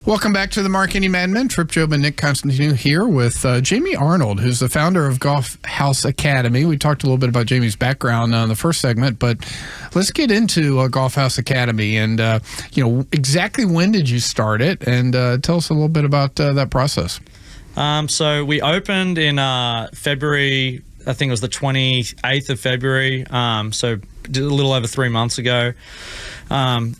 Welcome back to the Marketing Madmen. Trip Job and Nick Constantino here with Jamie Arnold, who's the founder of Golf House Academy. We talked a little bit about Jamie's background in the first segment, but let's get into Golf House Academy and, exactly when did you start it? And tell us a little bit about that process. So we opened in February, I think it was the 28th of February, so a little over 3 months ago.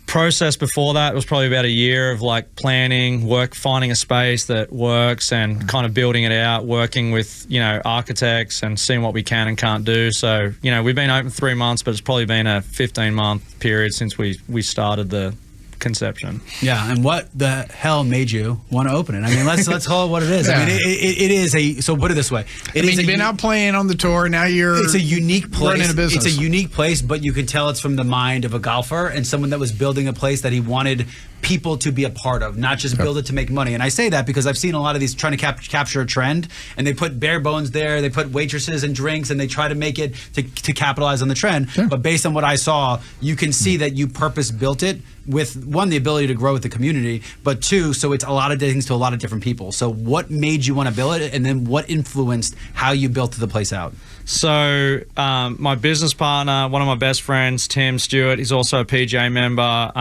Process before that was probably about a year of like planning, finding a space that works and kind of building it out, working with, architects and seeing what we can and can't do. So, we've been open 3 months, but it's probably been a 15-month period since we started the conception. Yeah, and what the hell made you want to open it? I mean, let's call it what it is. Yeah. I mean, it is a, so put it this way. You've been out playing on the tour, now it's a unique place. Running a business. It's a unique place, but you can tell it's from the mind of a golfer and someone that was building a place that he wanted people to be a part of, not just build it to make money. And I say that because I've seen a lot of these trying to capture a trend, and they put bare bones there, they put waitresses and drinks, and they try to make it to capitalize on the trend. Sure. But based on what I saw, you can see that you purpose built it with, one, the ability to grow with the community, but two, so it's a lot of things to a lot of different people. So what made you want to build it, and then what influenced how you built the place out? So my business partner, one of my best friends, Tim Stewart, he's also a PGA member.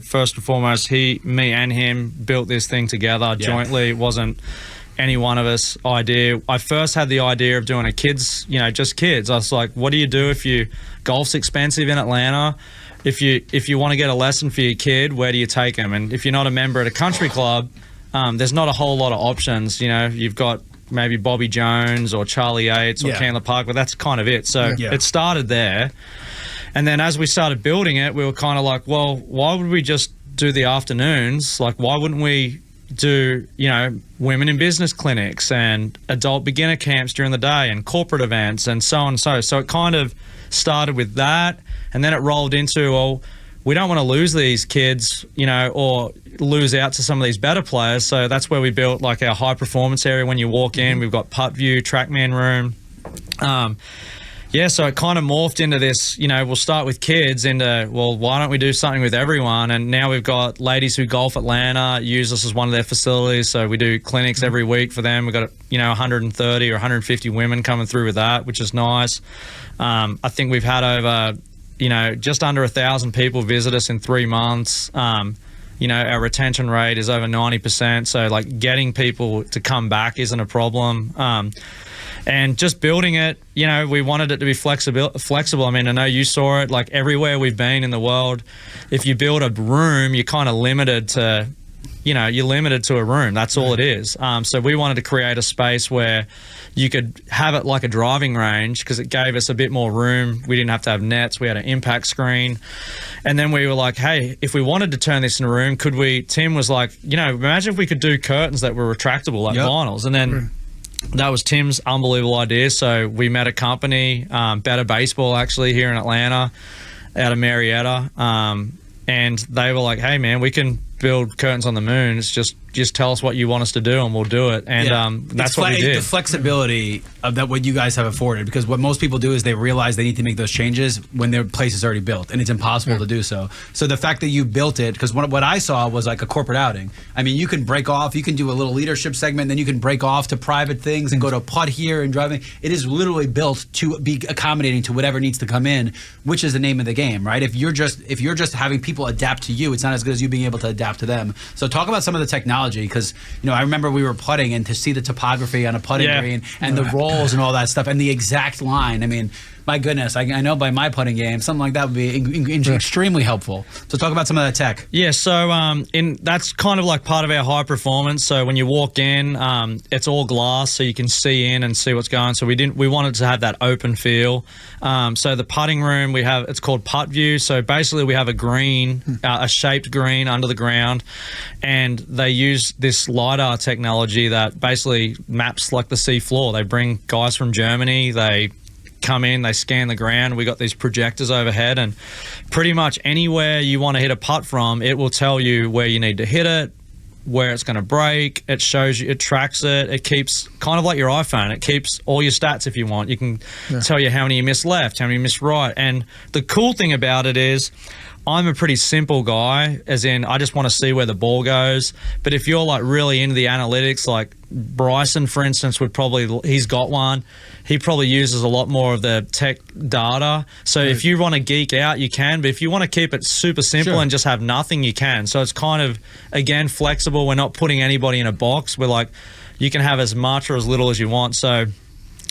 First and foremost, me and him built this thing together jointly. It wasn't any one of us idea. I first had the idea of doing a kids, just kids. I was like, what do you do if golf's expensive in Atlanta? If you want to get a lesson for your kid, where do you take them? And if you're not a member at a country club, there's not a whole lot of options. You've got maybe Bobby Jones or Charlie Yates or Candler Park, but that's kind of it. So it started there. And then as we started building it, we were kind of like, well, why would we just do the afternoons? Like, why wouldn't we do, women in business clinics and adult beginner camps during the day and corporate events and so on and so. So it kind of started with that. And then it rolled into, well, we don't want to lose these kids, or lose out to some of these better players. So that's where we built like our high performance area. When you walk in, we've got putt view, TrackMan room. So it kind of morphed into this, we'll start with kids into, well, why don't we do something with everyone? And now we've got Ladies Who Golf Atlanta use us as one of their facilities. So we do clinics every week for them. We've got, 130 or 150 women coming through with that, which is nice. I think we've had over, just under 1,000 people visit us in 3 months. Our retention rate is over 90%. So like getting people to come back isn't a problem. And just building it, we wanted it to be flexible. I mean, I know you saw it, like everywhere we've been in the world, if you build a room, you're kind of limited to, you're limited to a room. That's all it is. So we wanted to create a space where you could have it like a driving range because it gave us a bit more room. We didn't have to have nets. We had an impact screen. And then we were like, hey, if we wanted to turn this in a room, could we? Tim was like, imagine if we could do curtains that were retractable like vinyls. And then that was Tim's unbelievable idea. So we met a company, Better Baseball, actually, here in Atlanta, out of Marietta. And they were like, hey, man, we can build curtains on the moon. It's just tell us what you want us to do and we'll do it. And that's what we did. The flexibility of that, what you guys have afforded, because what most people do is they realize they need to make those changes when their place is already built, and it's impossible to do so. So the fact that you built it, because what I saw was like a corporate outing. I mean, you can break off, you can do a little leadership segment, then you can break off to private things and go to a putt here and driving. It is literally built to be accommodating to whatever needs to come in, which is the name of the game, right? If you're just having people adapt to you, it's not as good as you being able to adapt to them. So talk about some of the technology, because I remember we were putting, and to see the topography on a putting green and the rolls and all that stuff and the exact line. I mean, my goodness, I know by my putting game, something like that would be extremely helpful. So talk about some of that tech. Yeah, so that's kind of like part of our high performance. So when you walk in, it's all glass, so you can see in and see what's going. So we wanted to have that open feel. So the putting room it's called Putt View. So basically we have a green, a shaped green under the ground, and they use this LiDAR technology that basically maps like the sea floor. They bring guys from Germany, they come in, they scan the ground. We got these projectors overhead, and pretty much anywhere you want to hit a putt from, it will tell you where you need to hit it, where it's going to break. It shows you, it tracks it. It keeps kind of like your iPhone. It keeps all your stats if you want. You can tell you how many you missed left, how many you missed right. And the cool thing about it is I'm a pretty simple guy, as in I just want to see where the ball goes. But if you're like really into the analytics, like Bryson, for instance, he's got one. He probably uses a lot more of the tech data. So if you want to geek out, you can. But if you want to keep it super simple and just have nothing, you can. So it's kind of, again, flexible. We're not putting anybody in a box. We're like, you can have as much or as little as you want. So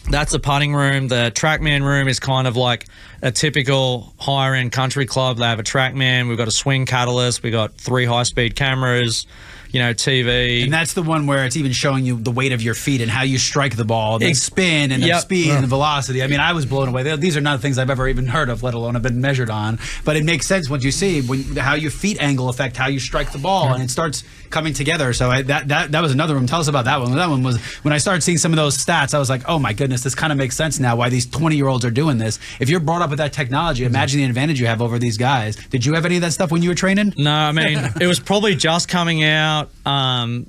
that's the putting room. The TrackMan room is kind of like a typical higher end country club. They have a TrackMan. We've got a swing catalyst. We've got 3 high-speed cameras, TV. And that's the one where it's even showing you the weight of your feet and how you strike the ball, the spin and the speed and the velocity. I mean, I was blown away. These are not things I've ever even heard of, let alone have been measured on. But it makes sense once you see how your feet angle affect how you strike the ball, and it starts coming together. So that was another room. Tell us about that one. That one was, when I started seeing some of those stats, I was like, oh my goodness, this kind of makes sense now why these 20-year-olds are doing this. If you're brought up with that technology, imagine the advantage you have over these guys. Did you have any of that stuff when you were training? No, I mean, it was probably just coming out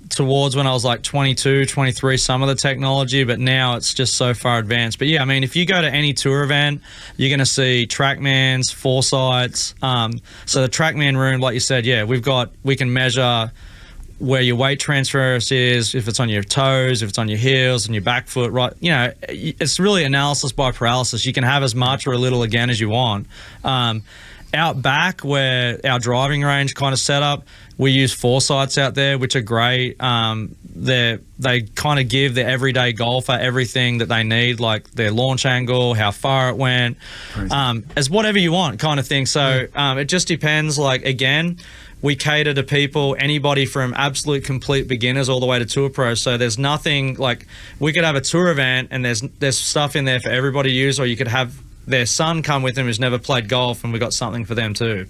towards when I was like 22, 23, some of the technology, but now it's just so far advanced. But yeah, I mean, if you go to any tour event, you're going to see TrackMans, foresights. So the TrackMan room, like you said, we can measure where your weight transfer is, if it's on your toes, if it's on your heels and your back foot, right? It's really analysis by paralysis. You can have as much or a little again as you want. Out back, where our driving range kind of set up, we use foresights out there, which are great. They kind of give the everyday golfer everything that they need, like their launch angle, how far it went, as whatever you want kind of thing. So it just depends. Like, again, we cater to people, anybody from absolute complete beginners all the way to tour pros. So there's nothing like, we could have a tour event and there's stuff in there for everybody to use, or you could have their son come with them who's never played golf, and we got something for them too.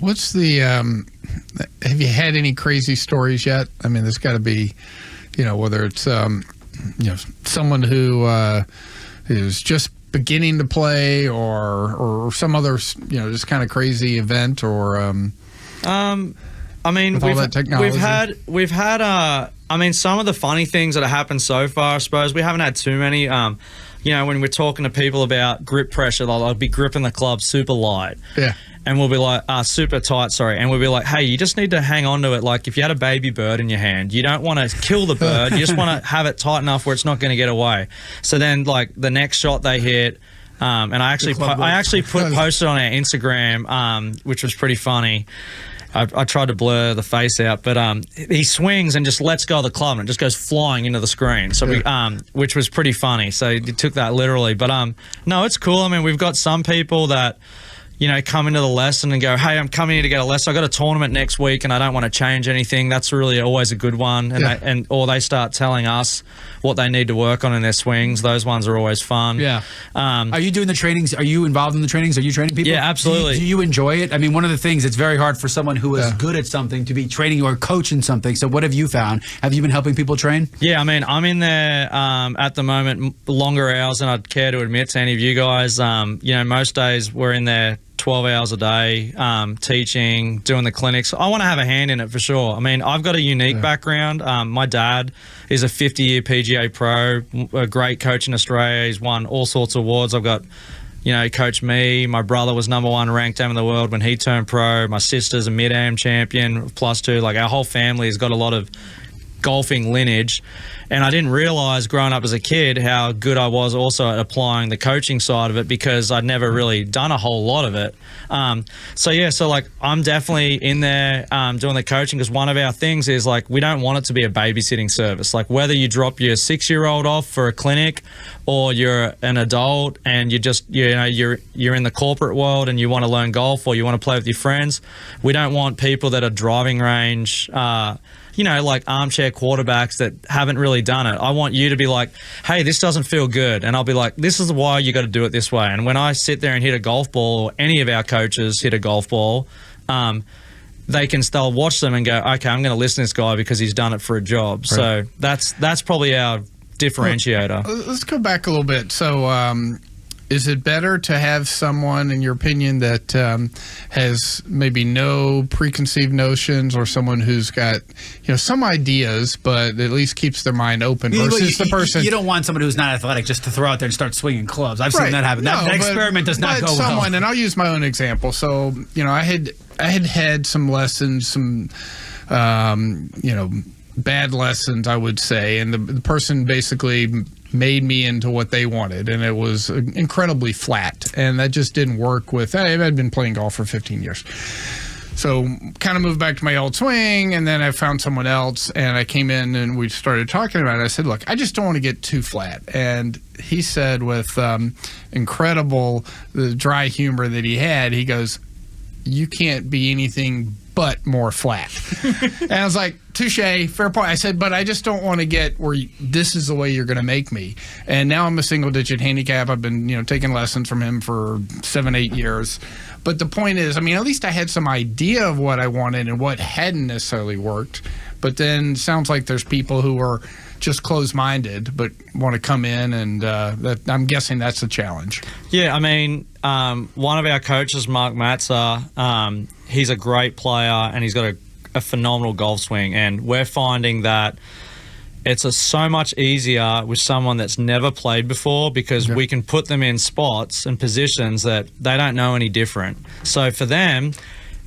What's the have you had any crazy stories yet? I mean, there's got to be, whether it's someone who is just beginning to play, or some other just kind of crazy event, or I mean, we've had I mean, some of the funny things that have happened so far, I suppose we haven't had too many. When we're talking to people about grip pressure, they'll be gripping the club super light. Yeah. And we'll be like, super tight, sorry. And we'll be like, hey, you just need to hang on to it. Like, if you had a baby bird in your hand, you don't want to kill the bird. You just want to have it tight enough where it's not going to get away. So then, like, the next shot they hit, and I actually posted on our Instagram, which was pretty funny. I tried to blur the face out, but he swings and just lets go of the club, and it just goes flying into the screen. So which was pretty funny. So he took that literally, but no, it's cool. I mean, we've got some people that come into the lesson and go, hey, I'm coming here to get a lesson. I got a tournament next week and I don't want to change anything. That's really always a good one. And or they start telling us what they need to work on in their swings. Those ones are always fun. Yeah. Are you doing the trainings? Are you involved in the trainings? Are you training people? Yeah, absolutely. Do you enjoy it? I mean, one of the things, it's very hard for someone who is good at something to be training or coaching something. So what have you found? Have you been helping people train? Yeah, I mean, I'm in there at the moment, longer hours than I'd care to admit to any of you guys. Most days we're in there 12 hours a day, teaching, doing the clinics. I want to have a hand in it for sure. I mean, I've got a unique background. My dad is a 50-year PGA pro, a great coach in Australia. He's won all sorts of awards. I've got, he coached me. My brother was #1 ranked am in the world when he turned pro. My sister's a mid-am champion, +2. Like, our whole family has got a lot of golfing lineage. And I didn't realize growing up as a kid how good I was also at applying the coaching side of it, because I'd never really done a whole lot of it. So like, I'm definitely in there doing the coaching, because one of our things is, like, we don't want it to be a babysitting service. Like, whether you drop your 6-year-old off for a clinic, or you're an adult and you just you're in the corporate world and you want to learn golf, or you want to play with your friends, we don't want people that are driving range like armchair quarterbacks that haven't really done it. I want you to be like, hey, this doesn't feel good. And I'll be like, this is why you got to do it this way. And when I sit there and hit a golf ball, or any of our coaches hit a golf ball, they can still watch them and go, okay, I'm going to listen to this guy because he's done it for a job. Right. So that's probably our differentiator. Let's go back a little bit. So is it better to have someone, in your opinion, that has maybe no preconceived notions, or someone who's got, some ideas, but at least keeps their mind open, versus the person? You don't want somebody who's not athletic just to throw out there and start swinging clubs. I've seen that happen. That experiment does not go well. And I'll use my own example. So, I had some lessons, some bad lessons, I would say, and the person basically made me into what they wanted, and it was incredibly flat, and that just didn't work with, I'd been playing golf for 15 years. So kind of moved back to my old swing, and then I found someone else, and I came in and we started talking about it. I said, look, I just don't want to get too flat. And he said, with incredible dry humor that he had, he goes, you can't be anything but more flat. And I was like, touche, fair point. I said, but I just don't want to get where this is the way you're going to make me. And now I'm a single-digit handicap. I've been, taking lessons from him for 7-8 years. But the point is, at least I had some idea of what I wanted and what hadn't necessarily worked. But then it sounds like there's people who are just closed-minded but want to come in, and I'm guessing that's the challenge. Yeah, one of our coaches, Mark Matza, he's a great player, and he's got a phenomenal golf swing, and we're finding that it's so much easier with someone that's never played before, because we can put them in spots and positions that they don't know any different. So for them,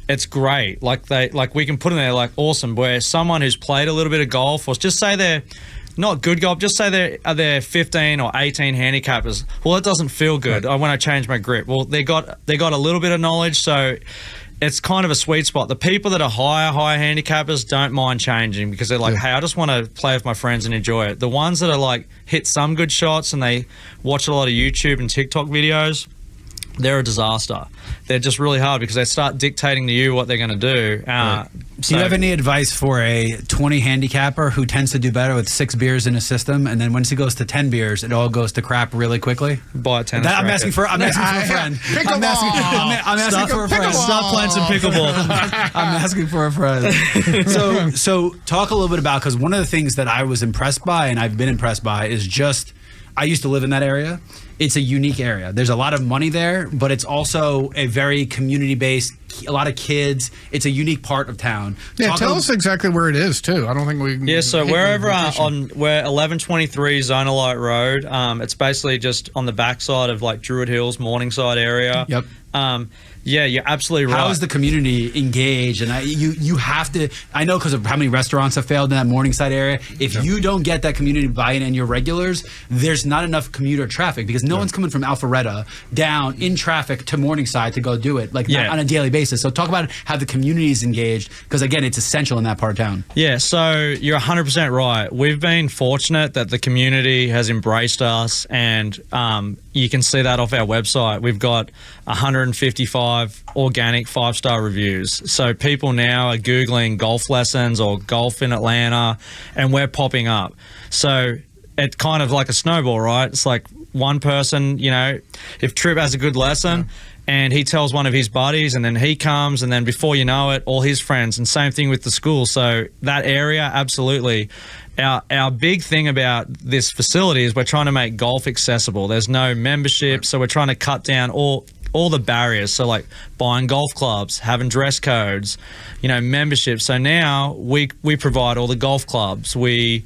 it's great. Like we can put them there, like, awesome. Where someone who's played a little bit of golf, or just say they're not good golf, just say they're 15 or 18 handicappers. Well, it doesn't feel good. I want to change my grip. Well, they got a little bit of knowledge, so it's kind of a sweet spot. The people that are higher handicappers don't mind changing, because they're like, hey, I just want to play with my friends and enjoy it. The ones that are like hit some good shots and they watch a lot of YouTube and TikTok videos, they're a disaster. They're just really hard, because they start dictating to you what they're going to do. Do you have any advice for a 20 handicapper who tends to do better with 6 beers in his system, and then once he goes to 10 beers, it all goes to crap really quickly? Buy a tennis I'm asking for a friend. I'm asking for a friend. Stop playing some pickleball. I'm asking for a friend. So talk a little bit about, because one of the things that I was impressed by, and I've been impressed by, is just, I used to live in that area. It's a unique area. There's a lot of money there, but it's also a very community-based, a lot of kids. It's a unique part of town. Yeah, tell us exactly where it is, too. I don't think we can... Yeah, so we're 1123 Zona Light Road. It's basically just on the backside of like Druid Hills, Morningside area. Yep. Yeah, you're absolutely right. How is the community engaged? And you have to, I know because of how many restaurants have failed in that Morningside area, if you don't get that community buy-in and your regulars, there's not enough commuter traffic, because no one's coming from Alpharetta down in traffic to Morningside to go do it, not on a daily basis. So talk about how the community is engaged, because again, it's essential in that part of town. Yeah, so you're 100% right. We've been fortunate that the community has embraced us, and you can see that off our website. We've got 155 organic 5-star reviews. So people now are Googling golf lessons or golf in Atlanta, and we're popping up. So it's kind of like a snowball, right? It's like one person, if Tripp has a good lesson and he tells one of his buddies, and then he comes, and then before you know it, all his friends, and same thing with the school. So that area, absolutely. Our big thing about this facility is we're trying to make golf accessible. There's no membership, so we're trying to cut down all the barriers. So like buying golf clubs, having dress codes, membership. So now we provide all the golf clubs. We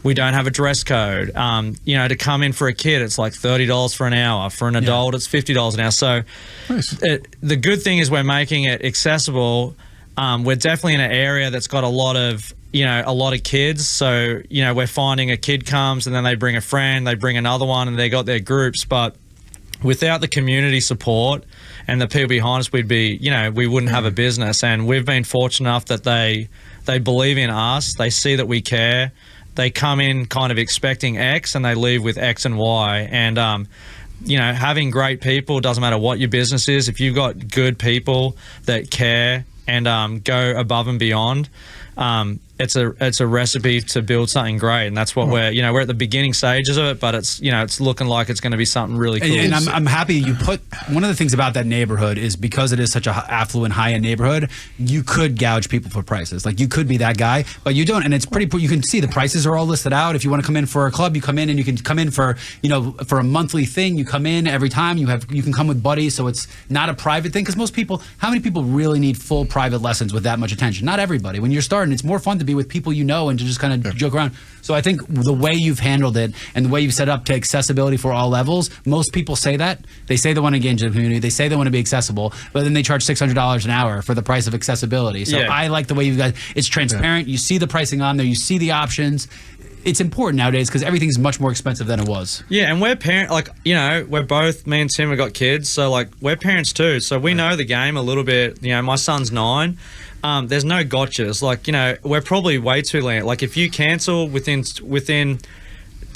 don't have a dress code. To come in for a kid, it's like $30 for an hour. For an adult, it's $50 an hour. So nice. The good thing is we're making it accessible. We're definitely in an area that's got a lot of kids. So, we're finding a kid comes and then they bring a friend, they bring another one, and they got their groups. But without the community support and the people behind us, we wouldn't have a business. And we've been fortunate enough that they believe in us. They see that we care. They come in kind of expecting X, and they leave with X and Y. And, having great people, doesn't matter what your business is, if you've got good people that care and go above and beyond, it's a recipe to build something great, and that's what we're at the beginning stages of it, but it's looking like it's going to be something really cool. And I'm happy you put one of the things about that neighborhood is because it is such a affluent, high-end neighborhood, you could gouge people for prices. Like you could be that guy, but you don't, and it's pretty. You can see the prices are all listed out. If you want to come in for a club, you come in, and you can come in for for a monthly thing. You come in every time. You can come with buddies, so it's not a private thing. Because most people, how many people really need full private lessons with that much attention? Not everybody. When you're starting, it's more fun to be with people you know and to just kind of joke around. So I think the way you've handled it and the way you've set up to accessibility for all levels, most people say that. They say they want to engage in the community. They say they want to be accessible, but then they charge $600 an hour for the price of accessibility. So I like the way you guys, it's transparent. You see the pricing on there. You see the options. It's important nowadays because everything's much more expensive than it was. Yeah, and we're we're both, me and Tim have got kids, so we're parents too, so we know the game a little bit. My son's 9. There's no gotchas. We're probably way too late. If you cancel within,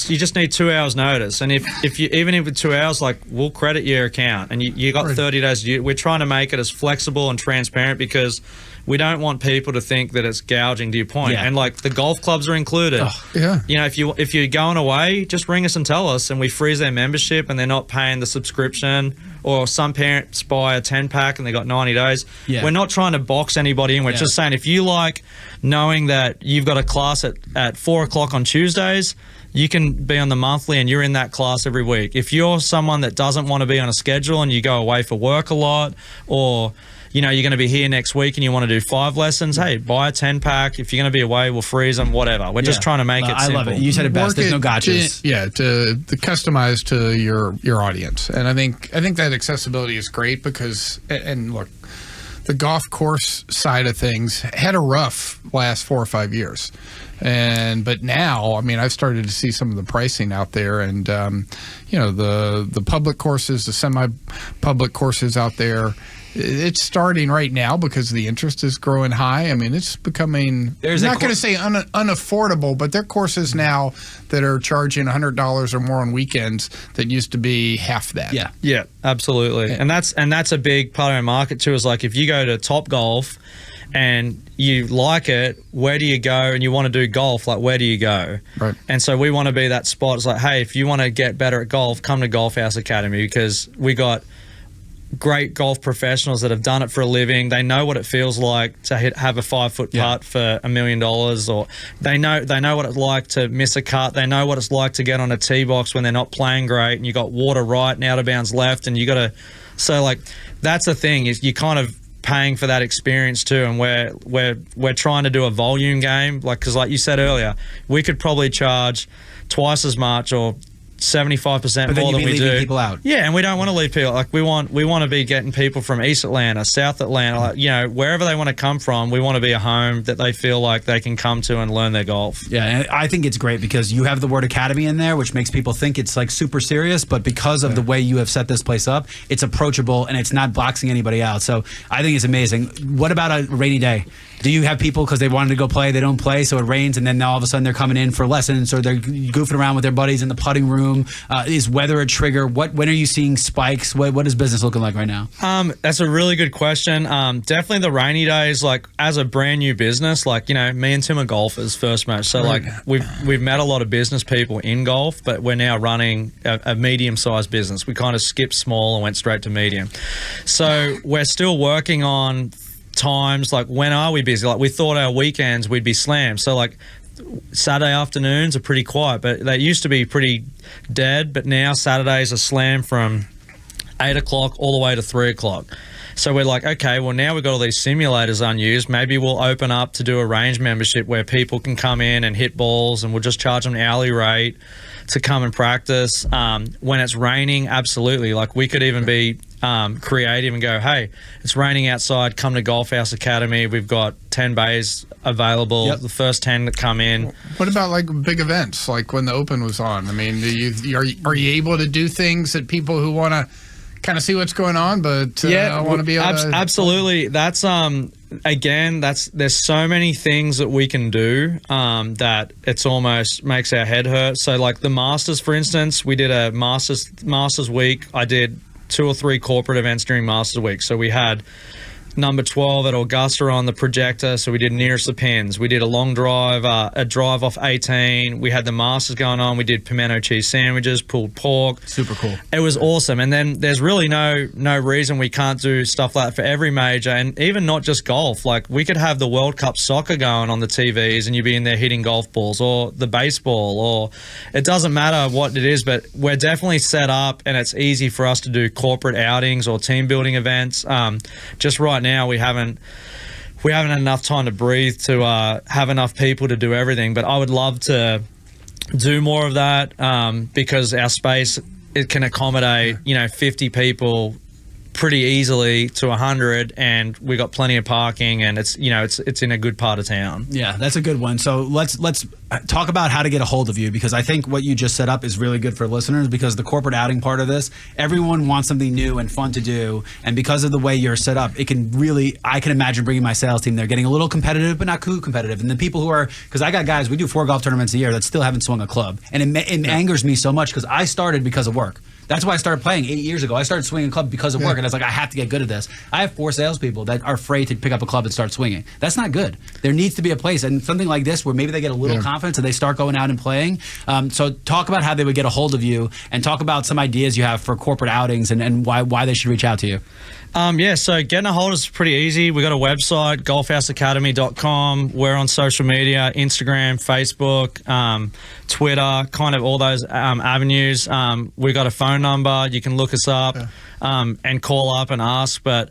you just need 2 hours notice, and if you even with 2 hours, we'll credit your account, and you got 30 days. We're trying to make it as flexible and transparent because we don't want people to think that it's gouging, to your point. And the golf clubs are included. If you're going away, just ring us and tell us, and we freeze their membership, and they're not paying the subscription. Or some parents buy a 10-pack and they got 90 days. We're not trying to box anybody in. We're just saying if you like knowing that you've got a class at 4 o'clock on Tuesdays, you can be on the monthly and you're in that class every week. If you're someone that doesn't want to be on a schedule and you go away for work a lot, or you're going to be here next week and you want to do 5 lessons, hey, buy a 10-pack. If you're going to be away, we'll freeze them, whatever. We're just trying to make it simple. I love it. You said it best. There's no gotchas. To customize to your audience. And I think that accessibility is great because, and look, the golf course side of things had a rough last 4 or 5 years. But now, I've started to see some of the pricing out there, and the public courses, the semi-public courses out there. It's starting right now because the interest is growing high. It's becoming, I'm not going to say unaffordable, but there are courses now that are charging $100 or more on weekends that used to be half that. Yeah, absolutely. And that's a big part of our market too, is if you go to Top Golf and you like it, where do you go? And you want to do golf, where do you go? Right. And so we want to be that spot. It's hey, if you want to get better at golf, come to Golf House Academy, because we got great golf professionals that have done it for a living. They know what it feels like to have a 5-foot putt for $1 million, or they know what it's like to miss a cut. They know what it's like to get on a tee box when they're not playing great, and you got water right and out of bounds left, and you got to. So that's the thing, is you kind of paying for that experience too, and we're trying to do a volume game, because you said earlier, we could probably charge twice as much or 75% more than we do. People out. Yeah, and we don't want to leave people. We want to be getting people from East Atlanta, South Atlanta, wherever they want to come from. We want to be a home that they feel like they can come to and learn their golf. Yeah, and I think it's great because you have the word academy in there, which makes people think it's super serious, but because of the way you have set this place up, it's approachable and it's not boxing anybody out. So I think it's amazing. What about a rainy day? Do you have people because they wanted to go play, they don't play, so it rains, and then all of a sudden they're coming in for lessons, or they're goofing around with their buddies in the putting room? Is weather a trigger? When are you seeing spikes? What is business looking like right now? That's a really good question. Definitely the rainy days, as a brand new business, me and Tim are golfers first match. So we've met a lot of business people in golf, but we're now running a medium-sized business. We kind of skipped small and went straight to medium. So we're still working on times, when are we busy? We thought our weekends we'd be slammed. So Saturday afternoons are pretty quiet, but they used to be pretty dead, but now Saturdays are slammed from 8 o'clock all the way to 3 o'clock. So we're okay, well, now we've got all these simulators unused. Maybe we'll open up to do a range membership where people can come in and hit balls, and we'll just charge them an hourly rate to come and practice. When it's raining, absolutely. We could even be creative and go, hey, it's raining outside, come to Golf House Academy. We've got 10 bays available. The first 10 that come in. What about big events, when the Open was on? Are you able to do things that people who want to kind of see what's going on, but want to be able to... Absolutely. That's again, there's so many things that we can do that it's almost makes our head hurt. So the Masters, for instance, we did a Masters week. I did 2 or 3 corporate events during Masters week. So we had number 12 at Augusta on the projector, so we did nearest the pins. We did a long drive, a drive off 18. We had the Masters going on. We did pimento cheese sandwiches, pulled pork. Super cool. It was awesome. And then there's really no reason we can't do stuff like that for every major, and even not just golf. Like, we could have the World Cup soccer going on the TVs and you'd be in there hitting golf balls, or the baseball, or it doesn't matter what it is, but we're definitely set up and it's easy for us to do corporate outings or team building events. Just right now we haven't had enough time to breathe to have enough people to do everything, but I would love to do more of that, because our space, it can accommodate 50 people pretty easily to 100, and we got plenty of parking, and it's in a good part of town. Yeah, that's a good one. So let's talk about how to get a hold of you, because I think what you just set up is really good for listeners, because the corporate outing part of this, everyone wants something new and fun to do, and because of the way you're set up, it can really, I can imagine bringing my sales team there, getting a little competitive, but not too competitive. And the people who are, because I got guys, we do 4 golf tournaments a year that still haven't swung a club, and it angers me so much, because I started because of work. That's why I started playing 8 years ago. I started swinging a club because of work, and I was like, I have to get good at this. I have 4 salespeople that are afraid to pick up a club and start swinging. That's not good. There needs to be a place, and something like this where maybe they get a little confidence and they start going out and playing. So talk about how they would get a hold of you, and talk about some ideas you have for corporate outings and why they should reach out to you. So getting a hold of us is pretty easy. We got a website, golfhouseacademy.com. We're on social media, Instagram, Facebook, Twitter, kind of all those avenues. We got a phone number. You can look us up and call up and ask. But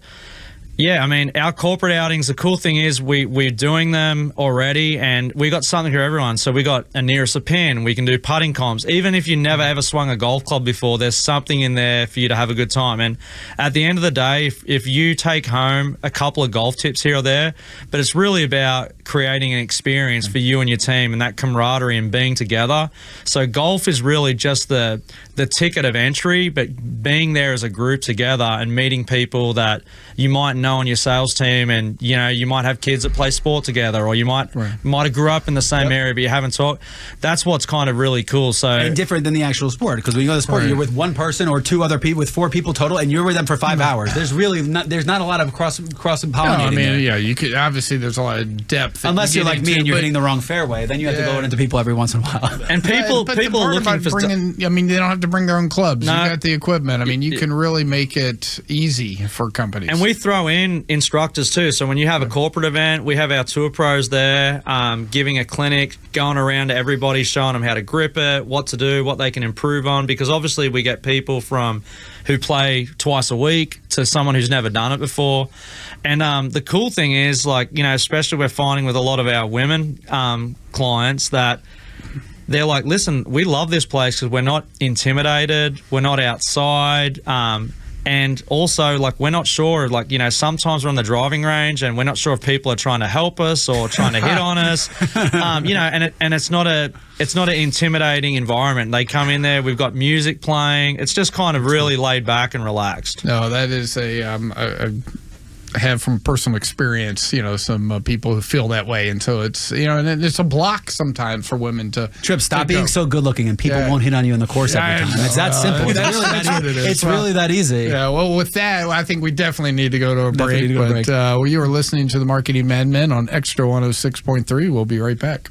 yeah, I mean, our corporate outings, the cool thing is we're doing them already, and we got something for everyone. So we got a nearest a pin. We can do putting comps. Even if you never ever swung a golf club before, there's something in there for you to have a good time. And at the end of the day, if you take home a couple of golf tips here or there, but it's really about creating an experience for you and your team, and that camaraderie and being together. So golf is really just the ticket of entry, but being there as a group together and meeting people that you might know on your sales team, and you might have kids that play sport together, or you might have grew up in the same area but you haven't talked. That's what's kind of really cool. So, and different than the actual sport, because when you go to the sport, you're with one person or 2 other people, with 4 people total, and you're with them for 5 hours. There's not a lot of cross pollinating. No, I mean, yeah, you could, obviously there's a lot of depth, unless you're like me and you're hitting the wrong fairway, then you have to go into people every once in a while. And people are looking for bringing, I mean, they don't have to bring their own clubs. No, you got the equipment. I mean, you can really make it easy for companies. And we throw in instructors too. So when you have a corporate event, we have our tour pros there, giving a clinic, going around to everybody, showing them how to grip it, what to do, what they can improve on, because obviously we get people from who play twice a week to someone who's never done it before. And the cool thing is, like, especially we're finding with a lot of our women clients that they're like, listen, we love this place because we're not intimidated, we're not outside, and also, like, we're not sure, like, sometimes we're on the driving range and we're not sure if people are trying to help us or trying to hit on us, and it's not an intimidating environment. They come in there, we've got music playing. It's just kind of really laid back and relaxed. No, that is I have from personal experience, some people who feel that way, and so it's and it's a block sometimes for women to stop being so good looking, and people won't hit on you in the course every time. It's that simple. It's really that easy. Yeah. Well, with that, I think we definitely need to go to a break. But you are listening to the Marketing Madmen on Extra 106.3. We'll be right back.